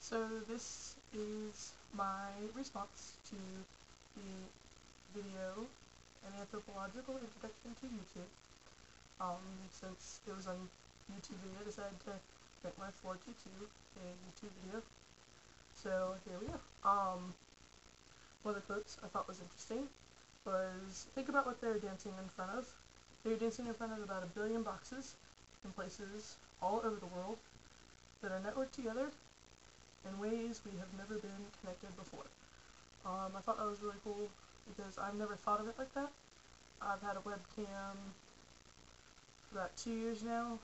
So this is my response to the video, An Anthropological Introduction to YouTube. Since it was on YouTube video, I decided to make my 422 a YouTube video. So here we go. One of the quotes I thought was interesting was, think about what they're dancing in front of. They're dancing in front of about 1 billion boxes in places all over the world that are networked together in ways we have never been connected before. I thought that was really cool because I've never thought of it like that. I've had a webcam for about 2 years now.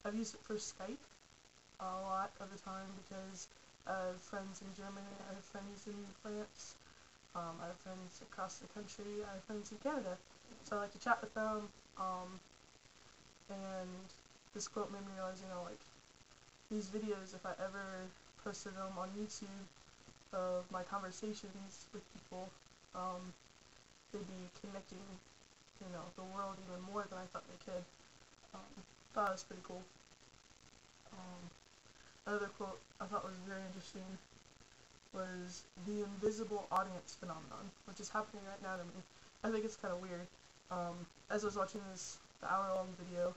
I've used it for Skype a lot of the time because I have friends in Germany, I have friends in France, I have friends across the country, I have friends in Canada, so I like to chat with them, and this quote made me realize, like, these videos, if I ever posted them on YouTube of my conversations with people, they'd be connecting, the world even more than I thought they could. Thought it was pretty cool. Another quote I thought was very interesting was the invisible audience phenomenon, which is happening right now to me. I think it's kind of weird. As I was watching the hour-long video,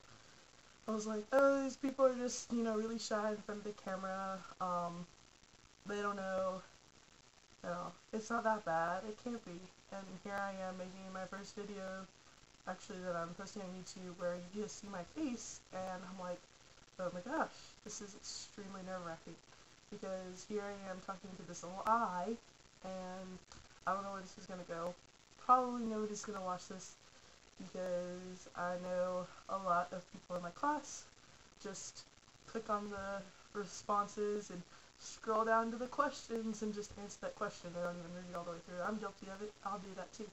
I was like, oh, these people are just, really shy in front of the camera. They don't know. It's not that bad. It can't be. And here I am making my first video, actually, that I'm posting on YouTube, where you just see my face, and I'm like, oh my gosh, this is extremely nerve-wracking. Because here I am talking to this little eye, and I don't know where this is going to go. Probably nobody's going to watch this, because I know a lot of people in my class just click on the responses and scroll down to the questions and just answer that question. They don't even read it all the way through. I'm guilty of it. I'll do that too.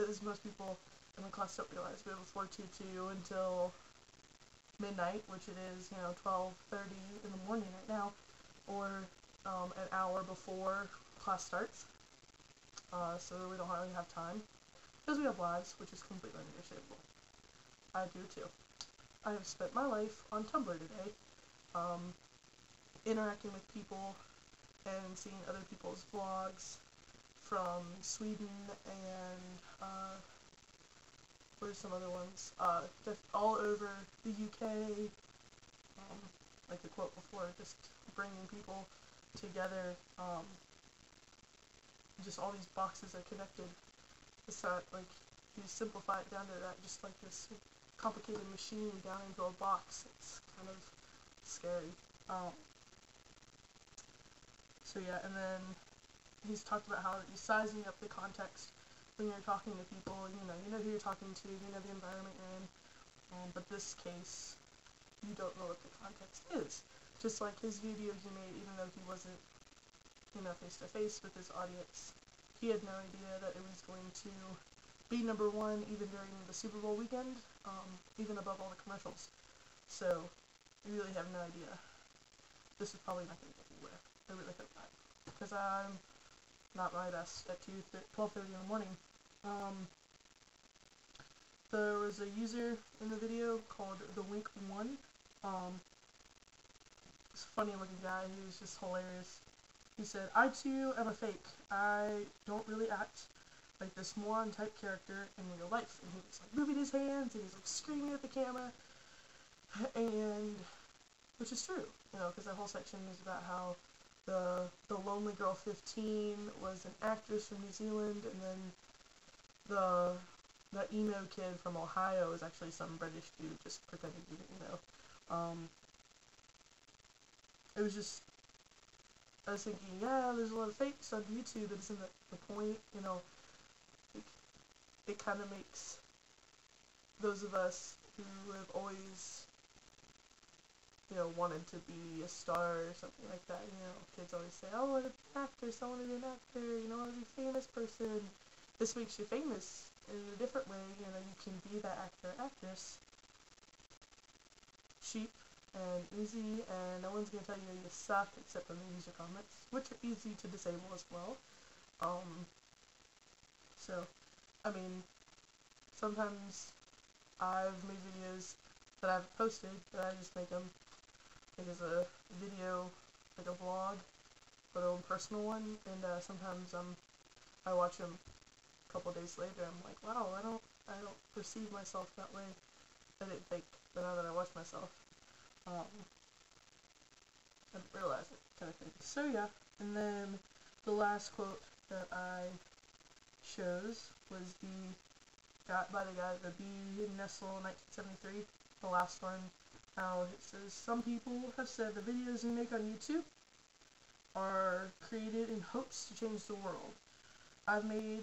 As most people in my class don't realize, we have a 422 until midnight, which it is, 12:30 in the morning right now, or an hour before class starts. So we don't really have time, because we have lives, which is completely understandable. I do too. I have spent my life on Tumblr today, interacting with people and seeing other people's vlogs from Sweden and what are some other ones? All over the UK, like the quote before, just bringing people together, just all these boxes are connected. It's not like, you simplify it down to that, just like this complicated machine down into a box. It's kind of scary. So yeah, and then he's talked about how you're sizing up the context when you're talking to people, you know who you're talking to, you know the environment you're in, but this case, you don't know what the context is. Just like his videos he made, even though he wasn't, face-to-face with his audience, he had no idea that it was going to be #1 even during the Super Bowl weekend, even above all the commercials. So, you really have no idea. This is probably not going to get anywhere. I really hope not, because I'm not my best at 12:30 in the morning. There was a user in the video called The Wink One. This funny looking guy, he was just hilarious. He said, I too am a fake. I don't really act like this moron type character in real life. And he was like moving his hands and he's like screaming at the camera, and which is true, because that whole section is about how the Lonely Girl 15 was an actress from New Zealand, and then the emo kid from Ohio is actually some British dude just pretending to be emo. It was just, I was thinking, yeah, there's a lot of fakes on YouTube, but isn't that the point? It kind of makes those of us who have always, wanted to be a star or something like that, kids always say, oh, I want to be an actress, I want to be an actor, I want to be a famous person. This makes you famous in a different way, you can be that actor, actress, cheap and easy, and no one's going to tell you you suck except in the user comments, which are easy to disable as well. Sometimes I've made videos that I've posted, but I just make them like as a video, like a vlog, but a personal one, and sometimes I watch them a couple days later. I'm like, wow, I don't perceive myself that way. I didn't think, but now that I watch myself, I didn't realize it, kind of thing. So yeah, and then the last quote that I chose was by the guy, the B. Nestle 1973, the last one. How it says, some people have said the videos we make on YouTube are created in hopes to change the world. I've made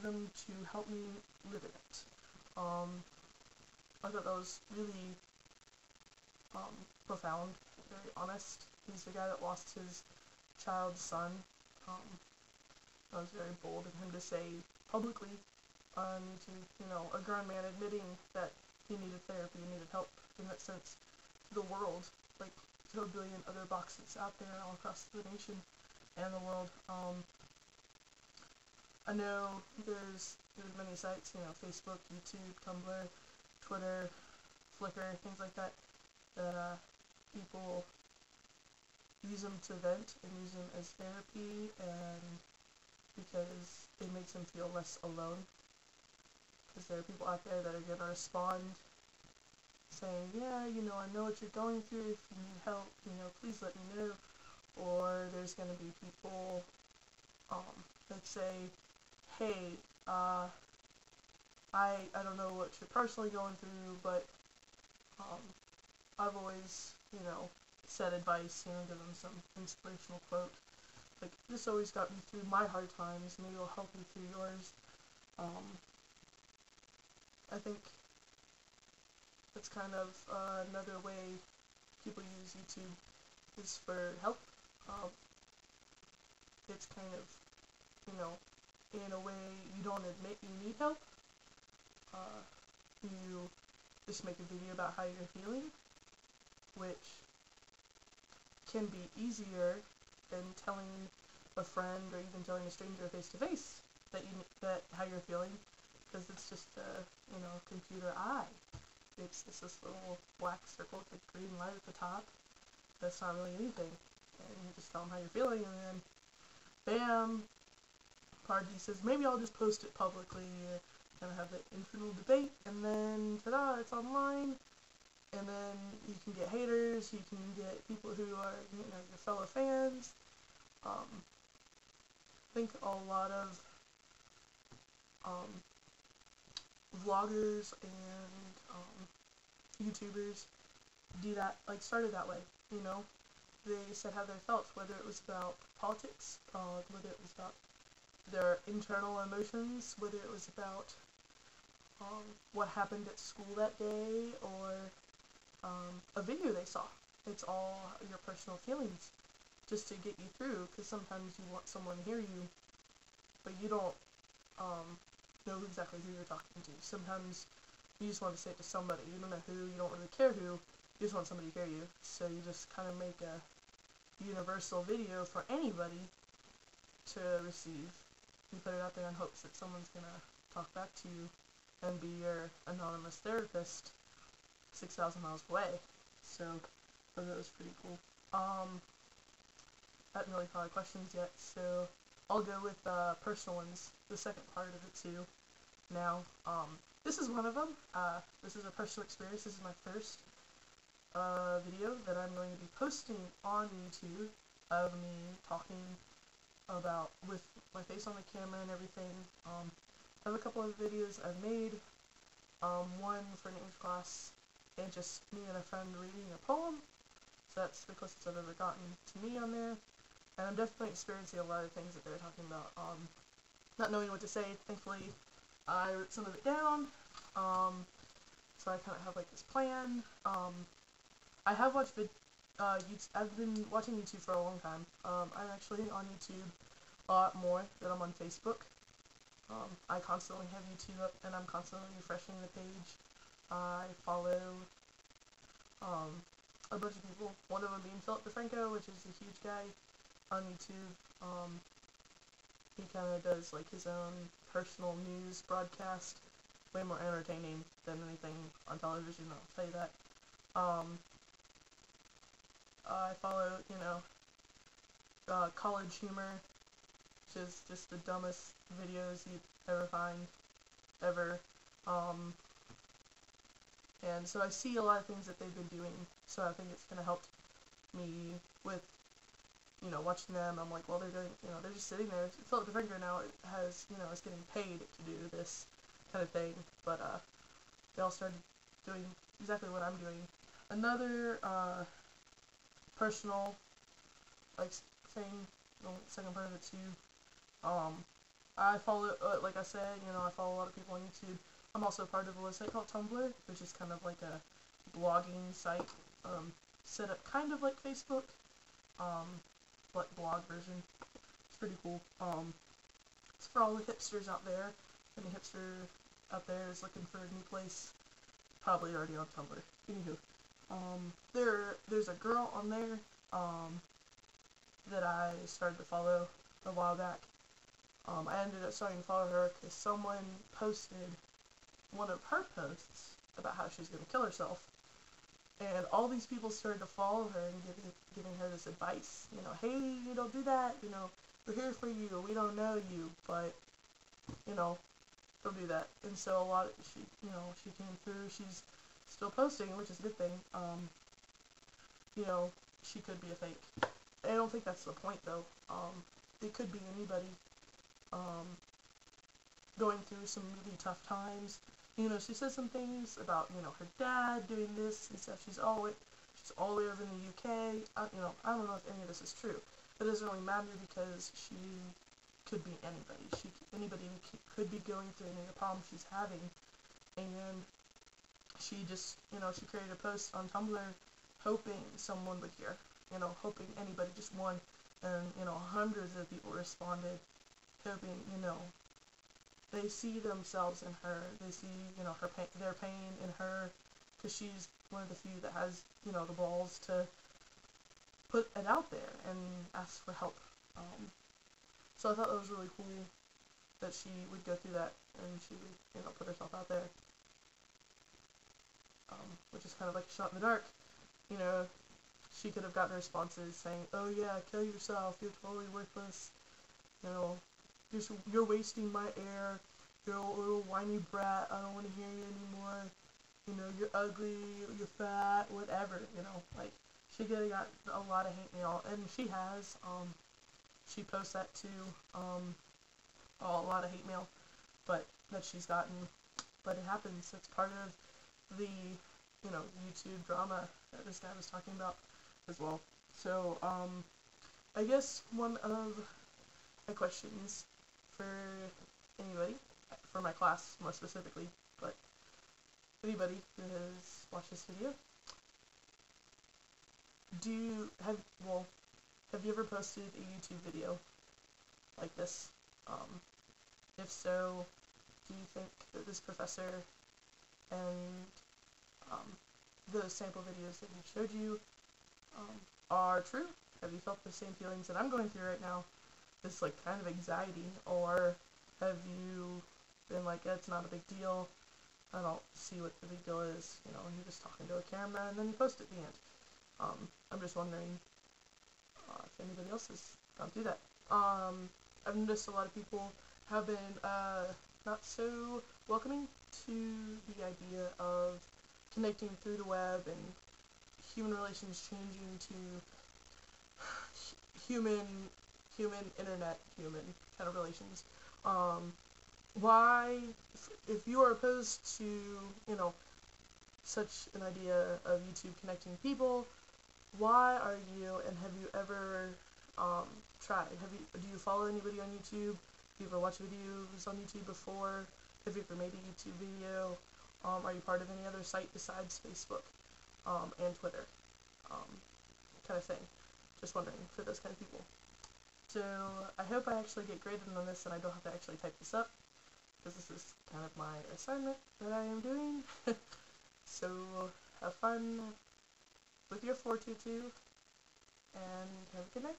them to help me live in it. I thought that was really profound, very honest. He's the guy that lost his child's son. That was very bold of him to say publicly on YouTube, you know, a grown man admitting that he needed therapy and needed help in that sense to the world, like to a billion other boxes out there all across the nation and the world. I know there's many sites, you know, Facebook, YouTube, Tumblr, Twitter, Flickr, things like that, that people use them to vent and use them as therapy, and because it makes them feel less alone. Because there are people out there that are going to respond saying, yeah, you know, I know what you're going through, if you need help, you know, please let me know. Or there's going to be people that say, hey, I don't know what you're personally going through, but I've always, you know, said advice, you know, give them some inspirational quote. Like, this always got me through my hard times, maybe it'll help you through yours. I think that's kind of another way people use YouTube is for help. It's kind of, you know, in a way you don't admit you need help. You just make a video about how you're feeling, which can be easier than telling a friend or even telling a stranger face to face that how you're feeling, because it's just a, you know, computer eye. It's just this little black circle with a green light at the top. That's not really anything. And you just tell them how you're feeling, and then bam, Party says, maybe I'll just post it publicly, kind of have the internal debate, and then ta-da, it's online, and then you can get haters, you can get people who are, you know, your fellow fans. I think a lot of vloggers and YouTubers do that, like, started that way, you know? They said how they felt, whether it was about politics, whether it was about their internal emotions, whether it was about what happened at school that day, or a video they saw. It's all your personal feelings, just to get you through, because sometimes you want someone to hear you, but you don't know exactly who you're talking to. Sometimes you just want to say it to somebody. You don't know who, you don't really care who, you just want somebody to hear you. So you just kind of make a universal video for anybody to receive. You put it out there in hopes that someone's going to talk back to you and be your anonymous therapist 6,000 miles away. So I thought that was pretty cool. I haven't really thought of questions yet, so I'll go with personal ones, the second part of it too. Now, this is one of them. This is a personal experience. This is my first video that I'm going to be posting on YouTube of me talking about with my face on the camera and everything. I have a couple of videos I've made. One for an English class, and just me and a friend reading a poem. So that's the closest I've ever gotten to me on there. And I'm definitely experiencing a lot of things that they're talking about. Not knowing what to say, thankfully, I wrote some of it down. So I kind of have like this plan. I have watched I've been watching YouTube for a long time. I'm actually on YouTube a lot more than I'm on Facebook. I constantly have YouTube up, and I'm constantly refreshing the page. I follow a bunch of people, one of them being Philip DeFranco, which is a huge guy on YouTube. He kind of does like his own personal news broadcast, way more entertaining than anything on television, I'll tell you that. I follow, college humor, which is just the dumbest videos you'd ever find, ever. Um, and so I see a lot of things that they've been doing, so I think it's going to help me with, watching them. I'm like, well, they're doing, they're just sitting there. Philip DeFranco now is getting paid to do this kind of thing, but, they all started doing exactly what I'm doing. Another, personal, like, thing, the second part of it too, I follow, like I said, I follow a lot of people on YouTube. I'm also part of a website called Tumblr, which is kind of like a blogging site, set up kind of like Facebook, but blog version. It's pretty cool. It's for all the hipsters out there. Any hipster out there is looking for a new place, probably already on Tumblr. Anywho, there's a girl on there, that I started to follow a while back. I ended up starting to follow her because someone posted one of her posts about how she's going to kill herself. And all these people started to follow her and giving her this advice. Hey, you don't do that. We're here for you. We don't know you, but, don't do that. And so she came through. She's still posting, which is a good thing. She could be a fake. I don't think that's the point, though. It could be anybody, going through some really tough times. She says some things about, her dad doing this and stuff. She's all the way over in the UK. I don't know if any of this is true. But it doesn't really matter because she could be anybody. Anybody could be going through any of the problems she's having. And she just, she created a post on Tumblr hoping someone would hear. Hoping anybody, just one. And, hundreds of people responded, hoping, they see themselves in her. They see, their pain in her, because she's one of the few that has, the balls to put it out there and ask for help. So I thought that was really cool that she would go through that and she would, put herself out there, which is kind of like a shot in the dark. She could have gotten responses saying, oh yeah, kill yourself, you're totally worthless, you're wasting my air, you're a little whiny brat, I don't want to hear you anymore, you're ugly, you're fat, whatever, like, she could have got a lot of hate mail, and she has, she posts that too, a lot of hate mail, but, that she's gotten, but it happens, it's part of the, YouTube drama that this guy was talking about as well. So, I guess one of my questions for anybody, for my class more specifically, but anybody who has watched this video, have you ever posted a YouTube video like this? If so, do you think that this professor and the sample videos that he showed you are true? Have you felt the same feelings that I'm going through right now? This like kind of anxiety, or have you been like, it's not a big deal, I don't see what the big deal is, you're just talking to a camera and then you post it at the end. I'm just wondering if anybody else has gone through that. I've noticed a lot of people have been not so welcoming to the idea of connecting through the web and human relations changing to human kind of relations. Why, if you are opposed to, such an idea of YouTube connecting people, why are you, and have you ever tried? Do you follow anybody on YouTube? Have you ever watched videos on YouTube before? Have you ever made a YouTube video? Are you part of any other site besides Facebook and Twitter? Kind of thing. Just wondering for those kind of people. So I hope I actually get graded on this and I don't have to actually type this up, because this is kind of my assignment that I am doing. So have fun with your 422 and have a good night.